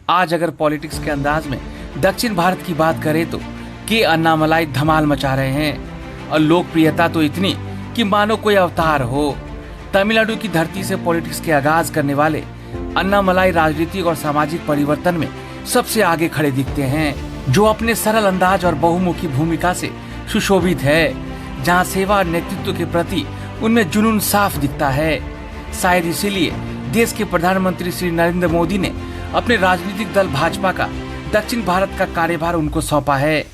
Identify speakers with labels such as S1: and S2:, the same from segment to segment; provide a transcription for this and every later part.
S1: आज अगर पॉलिटिक्स के अंदाज में दक्षिण भारत की बात करें तो के अन्नामलाई धमाल मचा रहे हैं और लोकप्रियता तो इतनी कि मानो कोई अवतार हो। तमिलनाडु की धरती से पॉलिटिक्स के आगाज करने वाले अन्नामलाई राजनीतिक और सामाजिक परिवर्तन में सबसे आगे खड़े दिखते हैं, जो अपने सरल अंदाज और बहुमुखी भूमिका से सुशोभित है, जहां सेवा और नेतृत्व के प्रति उनमें जुनून साफ दिखता है। शायद इसीलिए देश के प्रधानमंत्री श्री नरेंद्र मोदी ने अपने राजनीतिक दल भाजपा का दक्षिण भारत का कार्यभार उनको सौंपा है।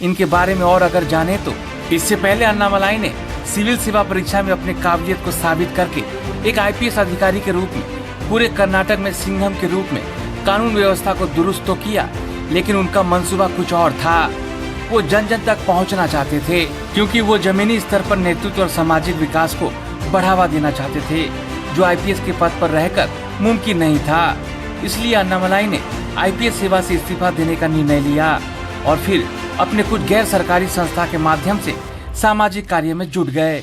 S1: इनके बारे में और अगर जाने तो इससे पहले अन्नामलाई ने सिविल सेवा परीक्षा में अपने काबिलियत को साबित करके एक आईपीएस अधिकारी के रूप में पूरे कर्नाटक में सिंघम के रूप में कानून व्यवस्था को दुरुस्त तो किया, लेकिन उनका मंसूबा कुछ और था। वो जन जन तक पहुंचना चाहते थे, क्योंकि वो जमीनी स्तर पर नेतृत्व और सामाजिक विकास को बढ़ावा देना चाहते थे, जो आईपीएस के पद पर रहकर मुमकिन नहीं था। इसलिए अन्नामलाई ने आईपीएस सेवा से इस्तीफा देने का निर्णय लिया और फिर अपने कुछ गैर सरकारी संस्था के माध्यम से सामाजिक कार्य में जुट गए।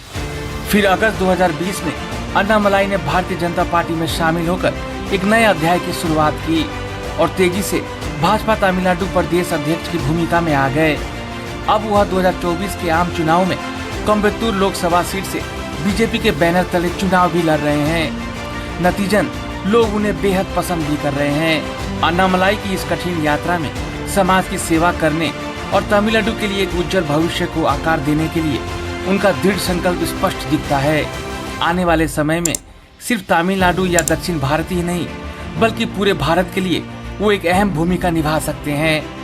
S1: फिर अगस्त 2020 में अन्नामलाई ने भारतीय जनता पार्टी में शामिल होकर एक नए अध्याय की शुरुआत की और तेजी से भाजपा तमिलनाडु प्रदेश अध्यक्ष की भूमिका में आ गए। अब वह 2024 के आम चुनाव में कोयम्बटूर लोकसभा सीट से बीजेपी के बैनर तले चुनाव भी लड़ रहे हैं। नतीजन लोग उन्हें बेहद पसंद भी कर रहे हैं। अन्नामलाई की इस कठिन यात्रा में समाज की सेवा करने और तमिलनाडु के लिए एक उज्जवल भविष्य को आकार देने के लिए उनका दृढ़ संकल्प स्पष्ट दिखता है। आने वाले समय में सिर्फ तमिलनाडु या दक्षिण भारत ही नहीं, बल्कि पूरे भारत के लिए वो एक अहम भूमिका निभा सकते हैं।